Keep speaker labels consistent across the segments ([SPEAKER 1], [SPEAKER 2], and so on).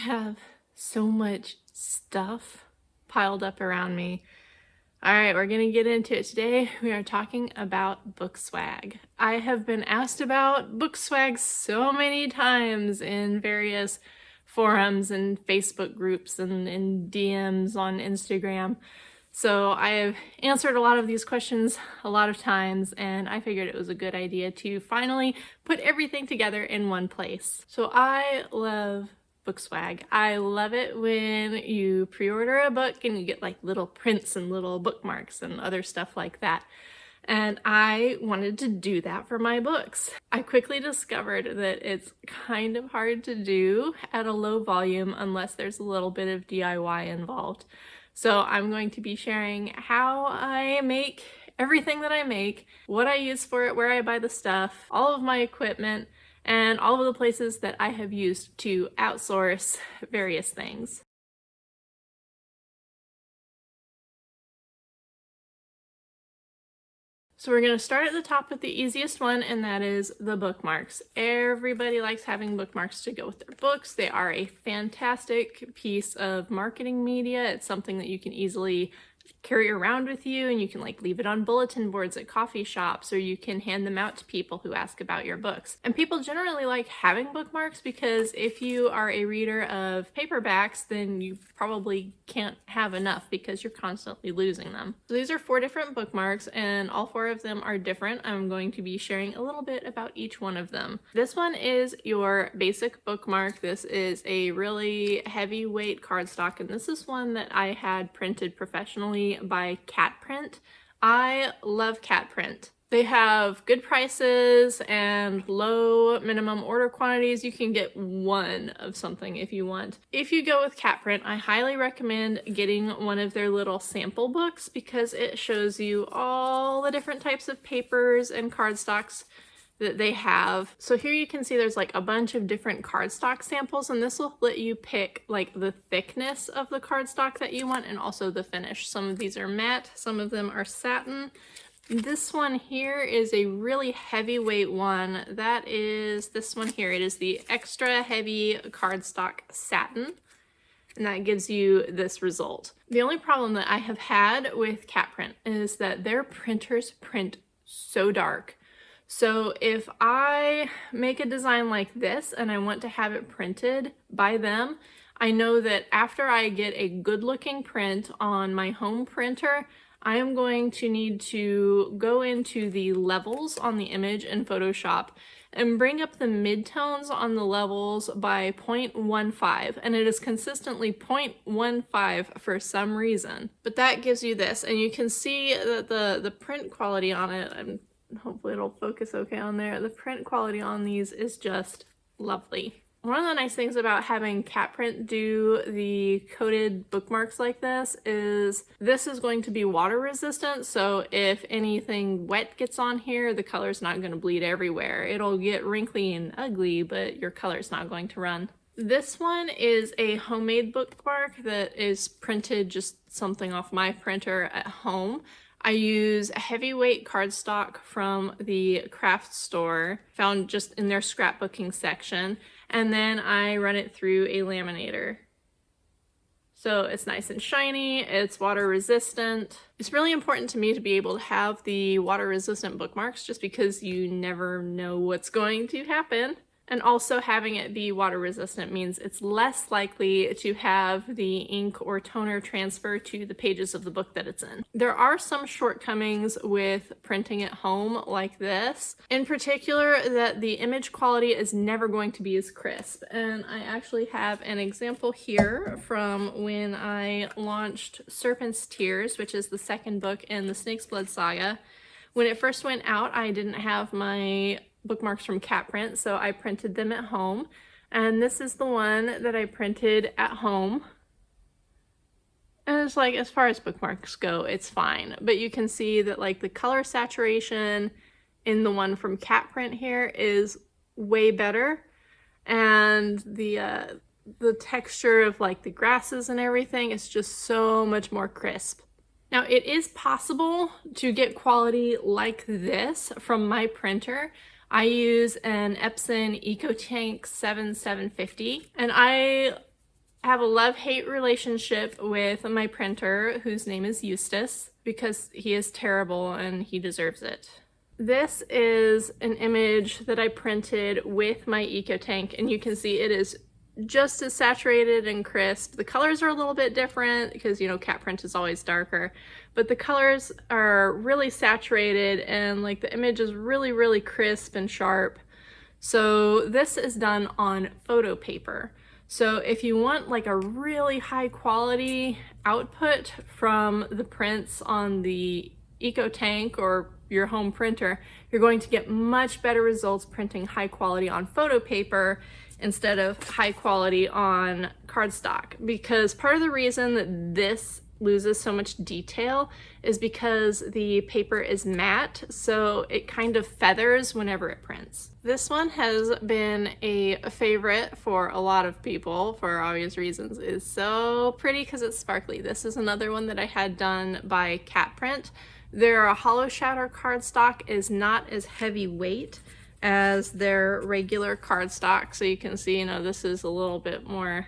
[SPEAKER 1] have so much stuff piled up around me. All right, we're gonna get into it. Today we are talking about book swag. I have been asked about book swag so many times in various forums and Facebook groups and in DMs on Instagram. So I have answered a lot of these questions a lot of times, and I figured it was a good idea to finally put everything together in one place. So I love book swag. I love it when you pre-order a book and you get like little prints and little bookmarks and other stuff like that. And I wanted to do that for my books. I quickly discovered that it's kind of hard to do at a low volume unless there's a little bit of DIY involved. So I'm going to be sharing how I make everything that I make, what I use for it, where I buy the stuff, all of my equipment, and all of the places that I have used to outsource various things. So we're going to start at the top with the easiest one, and that is the bookmarks. Everybody likes having bookmarks to go with their books. They are a fantastic piece of marketing media. It's something that you can easily carry around with you, and you can like leave it on bulletin boards at coffee shops, or you can hand them out to people who ask about your books. And people generally like having bookmarks because if you are a reader of paperbacks, then you probably can't have enough because you're constantly losing them. So these are 4 different bookmarks, and all 4 of them are different. I'm going to be sharing a little bit about each one of them. This one is your basic bookmark. This is a really heavyweight cardstock, and this is one that I had printed professionally by Cat Print. I love Cat Print. They have good prices and low minimum order quantities. You can get one of something if you want. If you go with Cat Print, I highly recommend getting one of their little sample books because it shows you all the different types of papers and cardstocks that they have. So here you can see there's like a bunch of different cardstock samples, and this will let you pick like the thickness of the cardstock that you want and also the finish. Some of these are matte, some of them are satin. This one here is a really heavyweight one. That is this one here. It is the extra heavy cardstock satin, and that gives you this result. The only problem that I have had with Cat Print is that their printers print so dark. So if I make a design like this and I want to have it printed by them, I know that after I get a good looking print on my home printer, I am going to need to go into the levels on the image in Photoshop and bring up the midtones on the levels by 0.15, and it is consistently 0.15 for some reason. But that gives you this, and you can see that the print quality on it, hopefully it'll focus okay on there. The print quality on these is just lovely. One of the nice things about having Cat Print do the coated bookmarks like this is going to be water resistant. So if anything wet gets on here, the color's not going to bleed everywhere. It'll get wrinkly and ugly, but your color's not going to run. This one is a homemade bookmark that is printed just something off my printer at home. I use a heavyweight cardstock from the craft store, found just in their scrapbooking section, and then I run it through a laminator. So it's nice and shiny, it's water resistant. It's really important to me to be able to have the water resistant bookmarks just because you never know what's going to happen. And also having it be water resistant means it's less likely to have the ink or toner transfer to the pages of the book that it's in. There are some shortcomings with printing at home like this. In particular, that the image quality is never going to be as crisp. And I actually have an example here from when I launched Serpent's Tears, which is the second book in the Snake's Blood saga. When it first went out, I didn't have my bookmarks from Cat Print, so I printed them at home, and this is the one that I printed at home. And it's like, as far as bookmarks go, it's fine, but you can see that like the color saturation in the one from Cat Print here is way better, and the texture of like the grasses and everything is just so much more crisp. Now, it is possible to get quality like this from my printer. I use an Epson EcoTank 7750, and I I have a love-hate relationship with my printer, whose name is Eustace, because he is terrible and he deserves it. This is an image that I printed with my EcoTank, and you can see it is just as saturated and crisp. The colors are a little bit different because, you know, cat print is always darker, but the colors are really saturated and like the image is really, really crisp and sharp. So this is done on photo paper. So if you want like a really high quality output from the prints on the EcoTank or your home printer, you're going to get much better results printing high quality on photo paper instead of high quality on cardstock. Because part of the reason that this loses so much detail is because the paper is matte, so it kind of feathers whenever it prints. This one has been a favorite for a lot of people for obvious reasons. It's so pretty because it's sparkly. This is another one that I had done by Cat Print. Their hollow shatter cardstock is not as heavyweight as their regular cardstock, so you can see, you know, this is a little bit more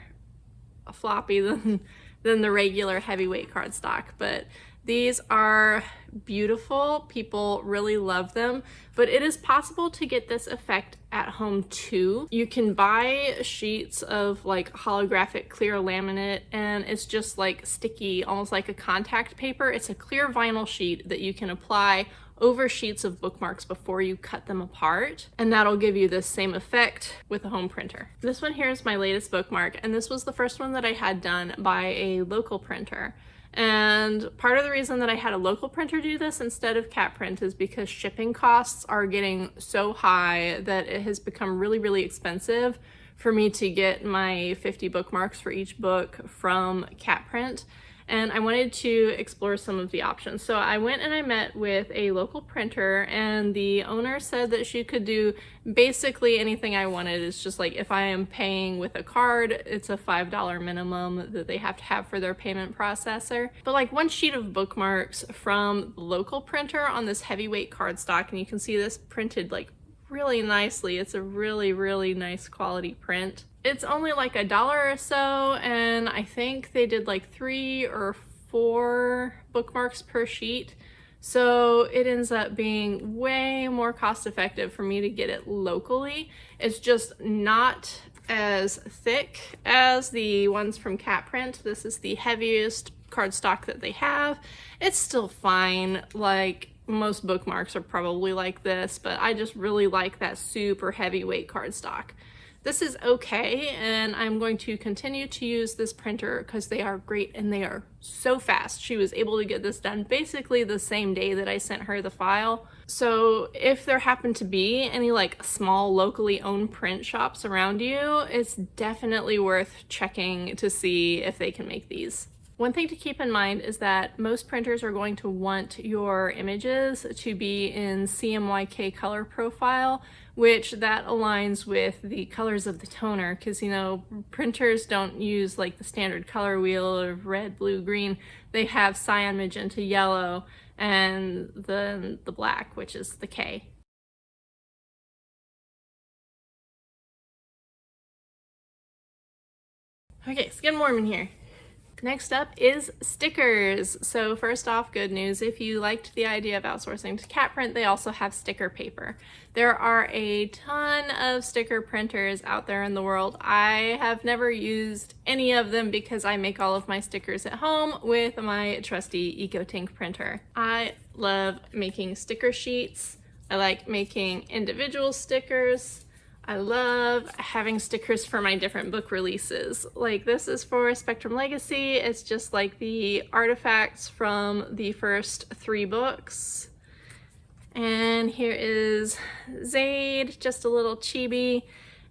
[SPEAKER 1] floppy than the regular heavyweight cardstock, but these are beautiful. People really love them, but it is possible to get this effect at home too. You can buy sheets of like holographic clear laminate, and it's just like sticky, almost like a contact paper. It's a clear vinyl sheet that you can apply over sheets of bookmarks before you cut them apart, and that'll give you this same effect with a home printer. This one here is my latest bookmark, and this was the first one that I had done by a local printer. And part of the reason that I had a local printer do this instead of Cat Print is because shipping costs are getting so high that it has become really, really expensive for me to get my 50 bookmarks for each book from Cat Print. And I wanted to explore some of the options. So I went and I met with a local printer, and the owner said that she could do basically anything I wanted. It's just like if I am paying with a card, it's a $5 minimum that they have to have for their payment processor. But like one sheet of bookmarks from the local printer on this heavyweight cardstock, and you can see this printed like really nicely. It's a really, really nice quality print. It's only like $1 or so, and I think they did like 3 or 4 bookmarks per sheet. So it ends up being way more cost effective for me to get it locally. It's just not as thick as the ones from Cat Print. This is the heaviest cardstock that they have. It's still fine. Like most bookmarks are probably like this, but I just really like that super heavyweight cardstock. This is okay, and I'm going to continue to use this printer because they are great and they are so fast. She was able to get this done basically the same day that I sent her the file. So if there happen to be any like small locally owned print shops around you, it's definitely worth checking to see if they can make these. One thing to keep in mind is that most printers are going to want your images to be in CMYK color profile, which that aligns with the colors of the toner, because, you know, printers don't use like the standard color wheel of red, blue, green. They have cyan, magenta, yellow, and then the black, which is the K. Okay, it's getting warm in here. Next up is stickers. So first off, good news. If you liked the idea of outsourcing to Cat Print, they also have sticker paper. There are a ton of sticker printers out there in the world. I have never used any of them because I make all of my stickers at home with my trusty EcoTank printer. I love making sticker sheets. I like making individual stickers. I love having stickers for my different book releases. Like this is for Spectrum Legacy. It's just like the artifacts from the first 3 books. And here is Zaid, just a little chibi.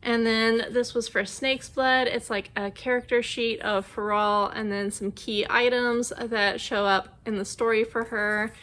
[SPEAKER 1] And then this was for Snake's Blood. It's like a character sheet of Faral and then some key items that show up in the story for her.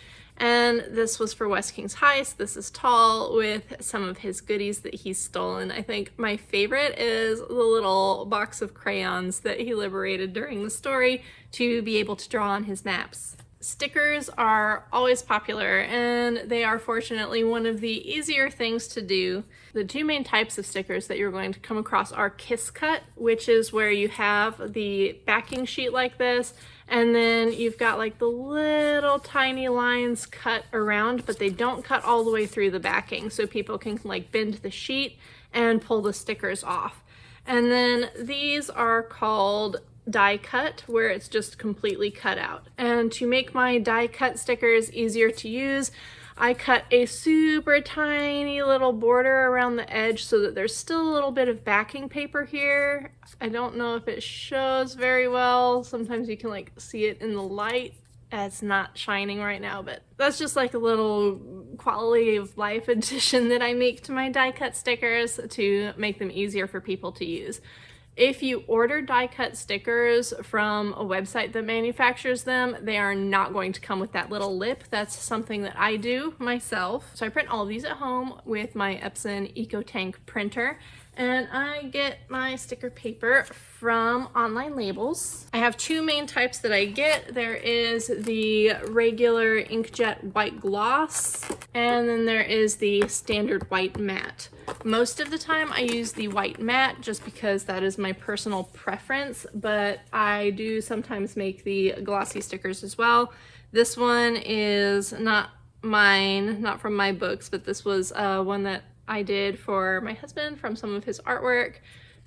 [SPEAKER 1] And this was for West King's Heist. This is Tall with some of his goodies that he's stolen. I think my favorite is the little box of crayons that he liberated during the story to be able to draw on his maps. Stickers are always popular, and they are fortunately one of the easier things to do. The two main types of stickers that you're going to come across are kiss cut, which is where you have the backing sheet like this, and then you've got like the little tiny lines cut around, but they don't cut all the way through the backing, so people can like bend the sheet and pull the stickers off. And then these are called die cut, where it's just completely cut out. And to make my die cut stickers easier to use, I cut a super tiny little border around the edge so that there's still a little bit of backing paper here. I don't know if it shows very well. Sometimes you can like see it in the light. It's not shining right now, but that's just like a little quality of life addition that I make to my die cut stickers to make them easier for people to use. If you order die cut stickers from a website that manufactures them, they are not going to come with that little lip. That's something that I do myself. So I print all of these at home with my Epson EcoTank printer, and I get my sticker paper from OnlineLabels. I have two main types that I get. There is the regular inkjet white gloss, and then there is the standard white matte. Most of the time I use the white matte just because that is my personal preference, but I do sometimes make the glossy stickers as well. This one is not mine, not from my books, but this was one that I did for my husband from some of his artwork,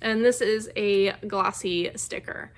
[SPEAKER 1] and this is a glossy sticker.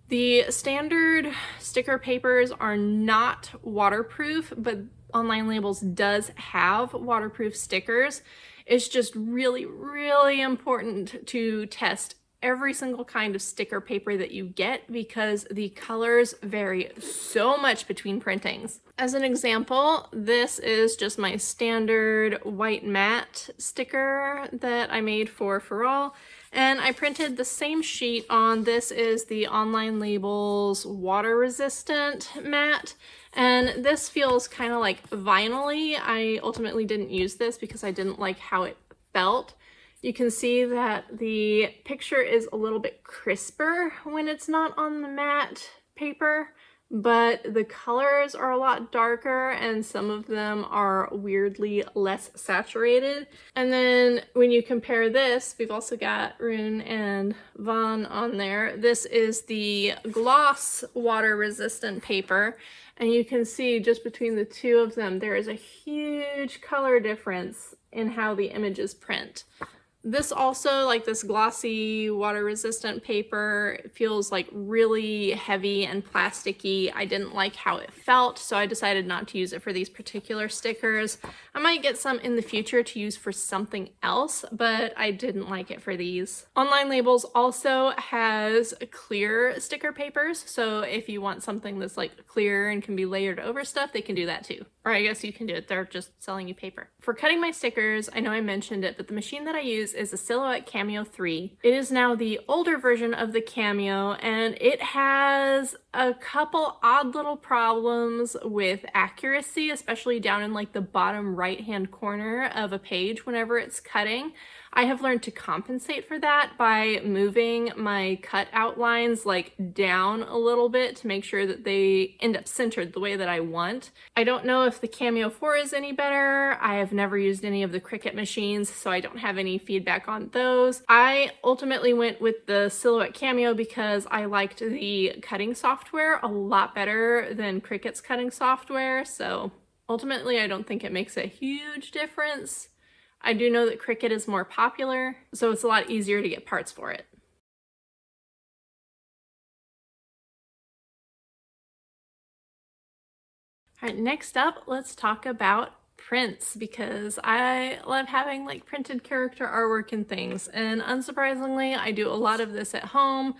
[SPEAKER 1] The standard sticker papers are not waterproof, but OnlineLabels does have waterproof stickers. It's just really, really important to test every single kind of sticker paper that you get because the colors vary so much between printings. As an example, this is just my standard white matte sticker that I made for all, and I printed the same sheet on. This is the OnlineLabels water resistant matte, and this feels kind of like vinyl-y. I ultimately didn't use this because I didn't like how it felt. You can see that the picture is a little bit crisper when it's not on the matte paper, but the colors are a lot darker and some of them are weirdly less saturated. And then when you compare this, we've also got Rune and Vaughn on there. This is the gloss water resistant paper, and you can see just between the two of them there is a huge color difference in how the images print. This also, like this glossy water resistant paper, feels like really heavy and plasticky. I didn't like how it felt, so I decided not to use it for these particular stickers. I might get some in the future to use for something else, but I didn't like it for these. OnlineLabels also has clear sticker papers, so if you want something that's like clear and can be layered over stuff, they can do that too. Or I guess you can do it, they're just selling you paper. For cutting my stickers, I know I mentioned it, but the machine that I use is a Silhouette Cameo 3. It is now the older version of the Cameo, and it has a couple odd little problems with accuracy, especially down in like the bottom right-hand corner of a page whenever it's cutting. I have learned to compensate for that by moving my cut outlines like down a little bit to make sure that they end up centered the way that I want. I don't know if the Cameo 4 is any better. I have never used any of the Cricut machines, so I don't have any feedback on those. I ultimately went with the Silhouette Cameo because I liked the cutting software a lot better than Cricut's cutting software, so ultimately I don't think it makes a huge difference. I do know that Cricut is more popular, so it's a lot easier to get parts for it. All right, next up, let's talk about prints, because I love having like printed character artwork and things, and unsurprisingly, I do a lot of this at home.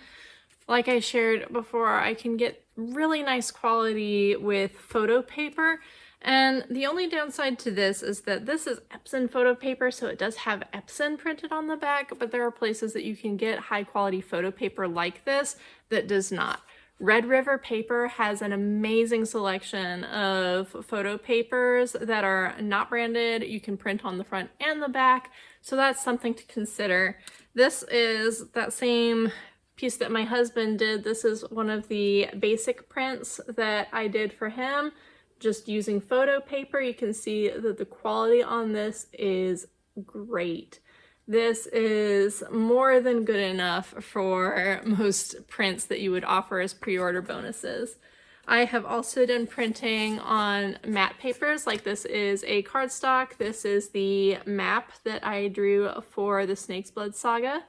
[SPEAKER 1] Like I shared before, I can get really nice quality with photo paper. And the only downside to this is that this is Epson photo paper, so it does have Epson printed on the back, but there are places that you can get high quality photo paper like this that does not. Red River Paper has an amazing selection of photo papers that are not branded. You can print on the front and the back, so that's something to consider. This is that same piece that my husband did. This is one of the basic prints that I did for him, just using photo paper. You can see that the quality on this is great. This is more than good enough for most prints that you would offer as pre-order bonuses. I have also done printing on matte papers, like this is a cardstock. This is the map that I drew for the Snake's Blood Saga.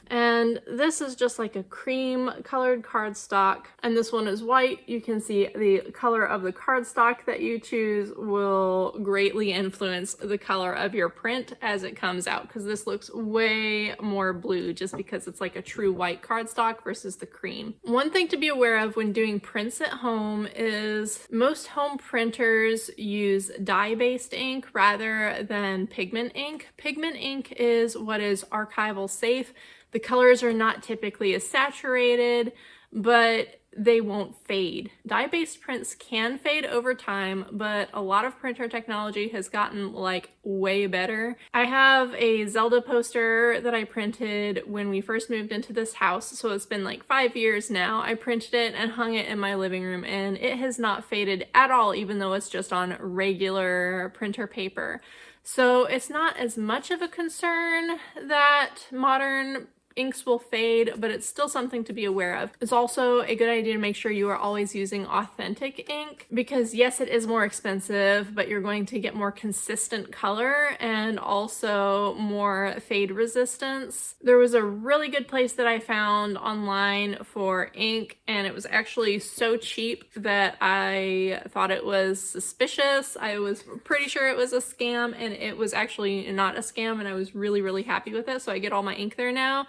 [SPEAKER 1] And this is just like a cream colored cardstock, and this one is white. You can see the color of the cardstock that you choose will greatly influence the color of your print as it comes out, because this looks way more blue just because it's like a true white cardstock versus the cream. One thing to be aware of when doing prints at home is most home printers use dye-based ink rather than pigment ink. Pigment ink is what is archival safe. The colors are not typically as saturated, but they won't fade. Dye-based prints can fade over time, but a lot of printer technology has gotten like way better. I have a Zelda poster that I printed when we first moved into this house, so it's been like 5 years now. I printed it and hung it in my living room, and it has not faded at all, even though it's just on regular printer paper. So it's not as much of a concern that modern inks will fade, but it's still something to be aware of. It's also a good idea to make sure you are always using authentic ink, because yes, it is more expensive, but you're going to get more consistent color and also more fade resistance. There was a really good place that I found online for ink, and it was actually so cheap that I thought it was suspicious. I was pretty sure it was a scam, and it was actually not a scam, and I was really, really happy with it. So I get all my ink there now.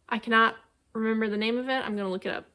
[SPEAKER 1] I cannot remember the name of it. I'm gonna look it up.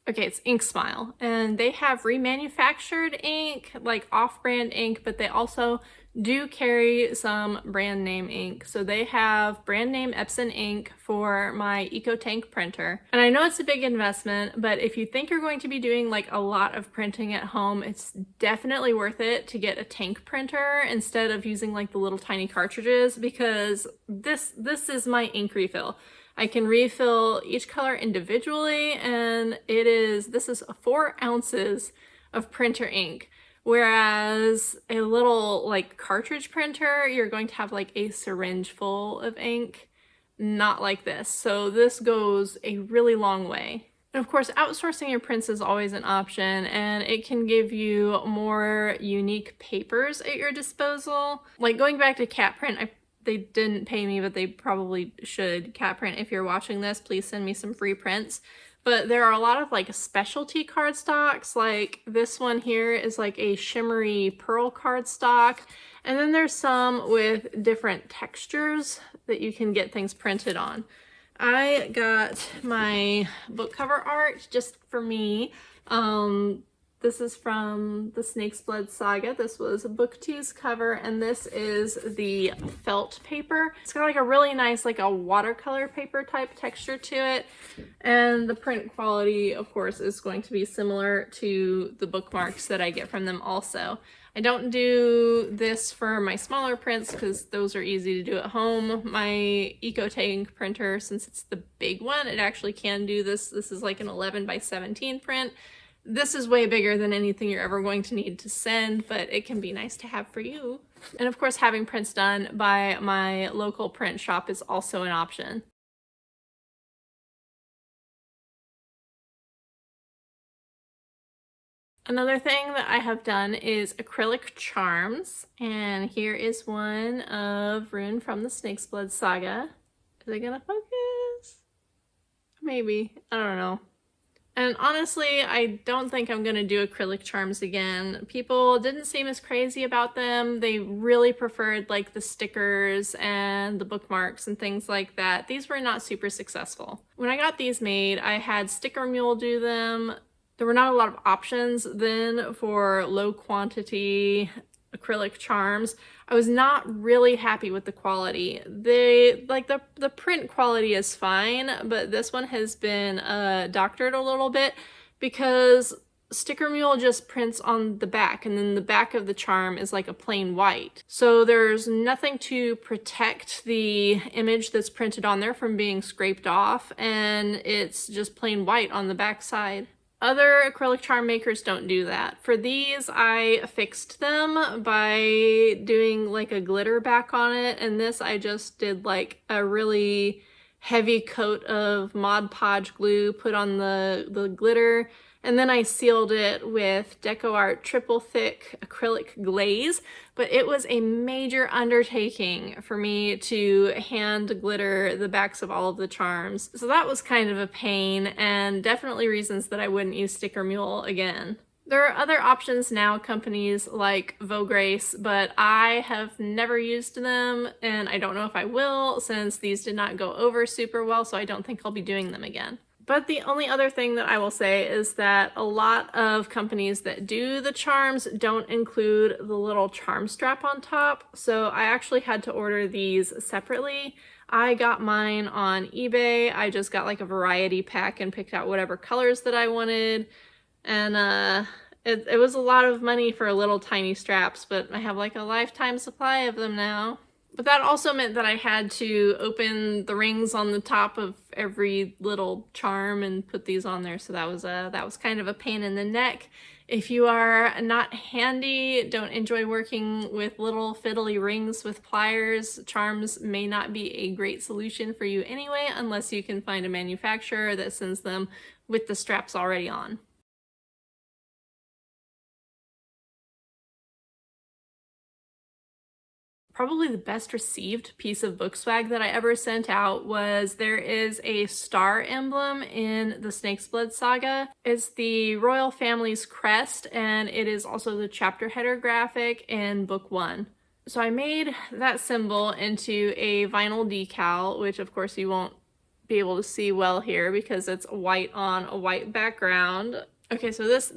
[SPEAKER 1] Okay, it's InkSmile, and they have remanufactured ink, like off-brand ink, but they also do carry some brand name ink. So they have brand name Epson ink for my EcoTank printer. And I know it's a big investment, but if you think you're going to be doing like a lot of printing at home, it's definitely worth it to get a tank printer instead of using like the little tiny cartridges, because this is my ink refill. I can refill each color individually, and this is 4 ounces of printer ink. Whereas a little like cartridge printer, you're going to have like a syringe full of ink, not like this. So this goes a really long way. And of course, outsourcing your prints is always an option, and it can give you more unique papers at your disposal. Like going back to cat print, they didn't pay me, but they probably should. Cat print, if you're watching this, please send me some free prints. But there are a lot of like specialty cardstocks. Like this one here is like a shimmery pearl cardstock. And then there's some with different textures that you can get things printed on. I got my book cover art just for me. This is from the Snake's Blood Saga. This was book 2's cover, and this is the felt paper. It's got like a really nice, like a watercolor paper type texture to it. And the print quality, of course, is going to be similar to the bookmarks that I get from them also. I don't do this for my smaller prints because those are easy to do at home. My EcoTank printer, since it's the big one, it actually can do this. This is like an 11 by 17 print. This is way bigger than anything you're ever going to need to send, but it can be nice to have for you. And of course, having prints done by my local print shop is also an option. Another thing that I have done is acrylic charms, and here is one of Rune from the Snake's Blood Saga. Is it gonna focus? Maybe, I don't know. And honestly, I don't think I'm gonna do acrylic charms again. People didn't seem as crazy about them. They really preferred like the stickers and the bookmarks and things like that. These were not super successful. When I got these made, I had Sticker Mule do them. There were not a lot of options then for low quantity acrylic charms. I was not really happy with the quality. The print quality is fine, but this one has been doctored a little bit because Sticker Mule just prints on the back, and then the back of the charm is like a plain white. So there's nothing to protect the image that's printed on there from being scraped off, and it's just plain white on the back side. Other acrylic charm makers don't do that. For these, I fixed them by doing like a glitter back on it, and this I just did like a really heavy coat of Mod Podge glue, put on the glitter, and then I sealed it with DecoArt triple thick acrylic glaze. But it was a major undertaking for me to hand glitter the backs of all of the charms. So that was kind of a pain, and definitely reasons that I wouldn't use Sticker Mule again. There are other options now, companies like Vograce, but I have never used them, and I don't know if I will, since these did not go over super well, so I don't think I'll be doing them again. But the only other thing that I will say is that a lot of companies that do the charms don't include the little charm strap on top, so I actually had to order these separately. I got mine on eBay. I just got like a variety pack and picked out whatever colors that I wanted, and it was a lot of money for little tiny straps, but I have like a lifetime supply of them now. But that also meant that I had to open the rings on the top of every little charm and put these on there, so that was kind of a pain in the neck. If you are not handy, don't enjoy working with little fiddly rings with pliers, charms may not be a great solution for you anyway, unless you can find a manufacturer that sends them with the straps already on. Probably the best received piece of book swag that I ever sent out was there is a star emblem in the Snake's Blood saga. It's the royal family's crest, and it is also the chapter header graphic in book 1. So I made that symbol into a vinyl decal, which of course you won't be able to see well here because it's white on a white background. Okay, so this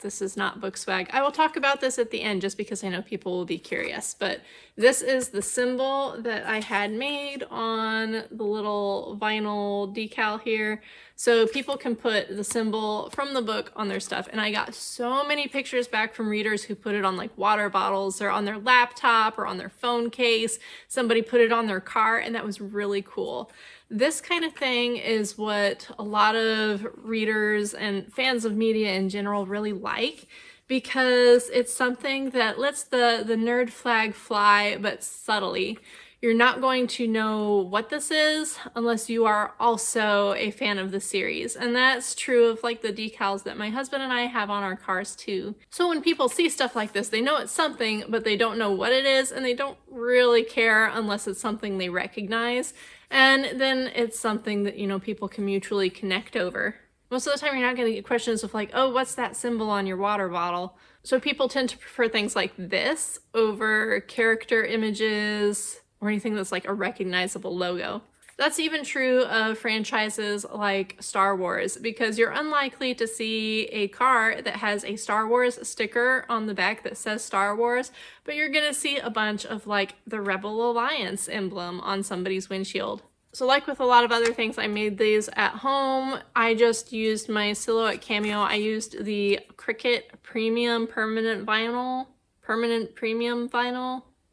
[SPEAKER 1] is not book swag. I will talk about this at the end just because I know people will be curious, but this is the symbol that I had made on the little vinyl decal here. So people can put the symbol from the book on their stuff, and I got so many pictures back from readers who put it on like water bottles or on their laptop or on their phone case. Somebody put it on their car, and that was really cool. This kind of thing is what a lot of readers and fans of media in general really like, because it's something that lets the nerd flag fly, but subtly. You're not going to know what this is unless you are also a fan of the series. And that's true of like the decals that my husband and I have on our cars too. So when people see stuff like this, they know it's something, but they don't know what it is, and they don't really care unless it's something they recognize. And then it's something that, you know, people can mutually connect over. Most of the time you're not going to get questions of like, oh, what's that symbol on your water bottle? So people tend to prefer things like this over character images or anything that's like a recognizable logo. That's even true of franchises like Star Wars, because you're unlikely to see a car that has a Star Wars sticker on the back that says Star Wars, but you're gonna see a bunch of like the Rebel Alliance emblem on somebody's windshield. So like with a lot of other things, I made these at home. I just used my Silhouette Cameo. I used the Cricut Premium Permanent Vinyl.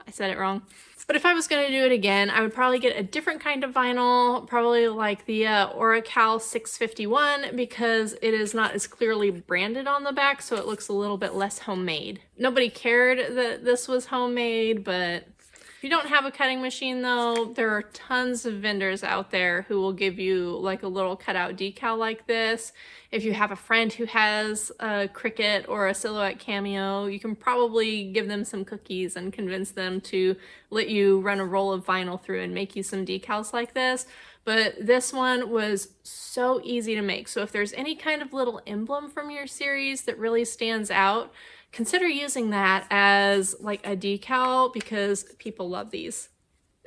[SPEAKER 1] I said it wrong. But if I was going to do it again, I would probably get a different kind of vinyl, probably like the Oracal 651, because it is not as clearly branded on the back, so it looks a little bit less homemade. Nobody cared that this was homemade, but if you don't have a cutting machine though, there are tons of vendors out there who will give you like a little cutout decal like this. If you have a friend who has a Cricut or a Silhouette Cameo, you can probably give them some cookies and convince them to let you run a roll of vinyl through and make you some decals like this. But this one was so easy to make. So if there's any kind of little emblem from your series that really stands out, consider using that as like a decal, because people love these.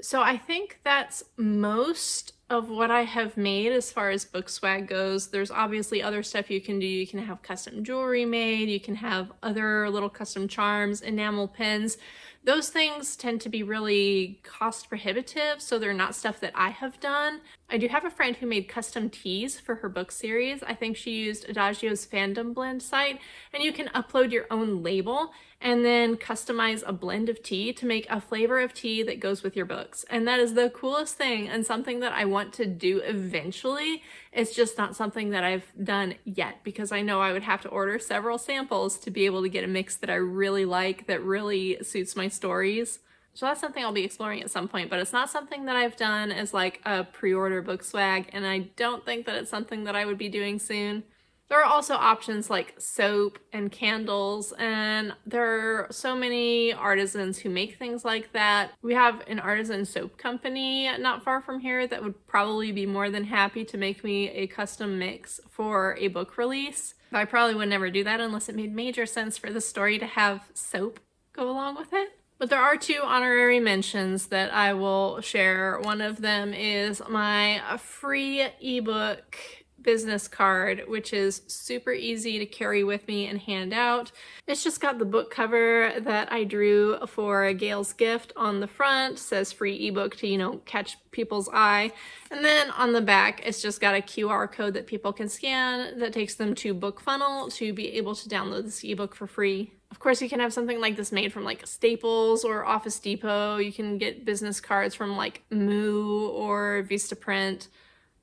[SPEAKER 1] So I think that's most of what I have made as far as book swag goes. There's obviously other stuff you can do. You can have custom jewelry made, you can have other little custom charms, enamel pins. Those things tend to be really cost prohibitive, so they're not stuff that I have done. I do have a friend who made custom teas for her book series. I think she used Adagio's Fandom Blend site, and you can upload your own label and then customize a blend of tea to make a flavor of tea that goes with your books. And that is the coolest thing and something that I want to do eventually. It's just not something that I've done yet because I know I would have to order several samples to be able to get a mix that I really like, that really suits my stories. So that's something I'll be exploring at some point, but it's not something that I've done as like a pre-order book swag, and I don't think that it's something that I would be doing soon. There are also options like soap and candles, and there are so many artisans who make things like that. We have an artisan soap company not far from here that would probably be more than happy to make me a custom mix for a book release. But I probably would never do that unless it made major sense for the story to have soap go along with it. But there are two honorary mentions that I will share. One of them is my free ebook business card, which is super easy to carry with me and hand out. It's just got the book cover that I drew for Gail's gift on the front. It says free ebook to, you know, catch people's eye. And then on the back, it's just got a QR code that people can scan that takes them to BookFunnel to be able to download this ebook for free. Of course, you can have something like this made from like Staples or Office Depot. You can get business cards from like Moo or Vistaprint,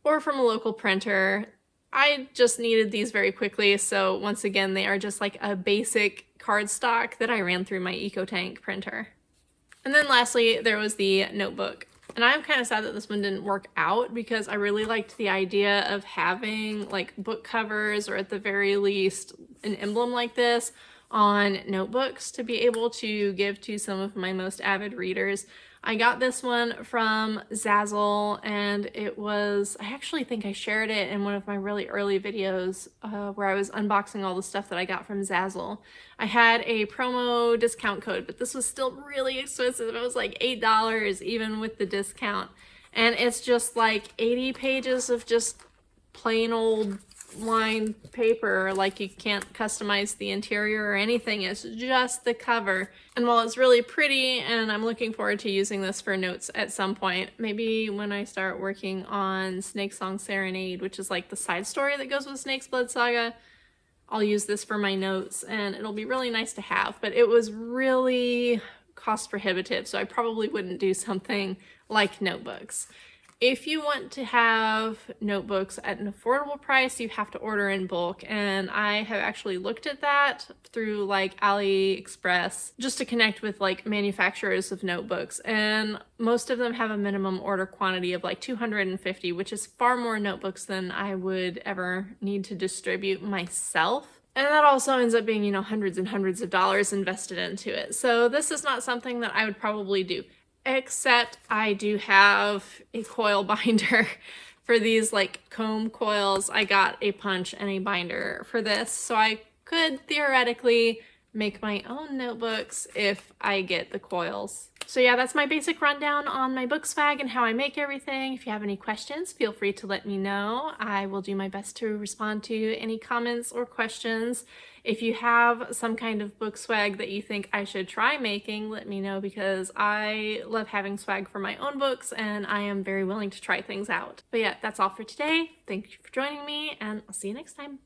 [SPEAKER 1] or from a local printer. I just needed these very quickly, so once again, they are just like a basic cardstock that I ran through my EcoTank printer. And then lastly, there was the notebook. And I'm kind of sad that this one didn't work out because I really liked the idea of having like book covers, or at the very least an emblem like this on notebooks to be able to give to some of my most avid readers. I got this one from Zazzle, and it was, I actually think I shared it in one of my really early videos where I was unboxing all the stuff that I got from Zazzle. I had a promo discount code, but this was still really expensive. It was like $8 even with the discount. And it's just like 80 pages of just plain old lined paper. Like, you can't customize the interior or anything. It's just the cover. And while it's really pretty, and I'm looking forward to using this for notes at some point, maybe when I start working on Snake Song Serenade, which is like the side story that goes with Snake's Blood Saga, I'll use this for my notes, and it'll be really nice to have. But it was really cost prohibitive, so I probably wouldn't do something like notebooks. If you want to have notebooks at an affordable price, you have to order in bulk, and I have actually looked at that through like AliExpress just to connect with like manufacturers of notebooks, and most of them have a minimum order quantity of like 250, which is far more notebooks than I would ever need to distribute myself. And that also ends up being, you know, hundreds and hundreds of dollars invested into it. So this is not something that I would probably do. Except I do have a coil binder for these like comb coils. I got a punch and a binder for this, so I could theoretically make my own notebooks if I get the coils. So yeah, that's my basic rundown on my book swag and how I make everything. If you have any questions, feel free to let me know. I will do my best to respond to any comments or questions. If you have some kind of book swag that you think I should try making, let me know, because I love having swag for my own books and I am very willing to try things out. But yeah, that's all for today. Thank you for joining me, and I'll see you next time.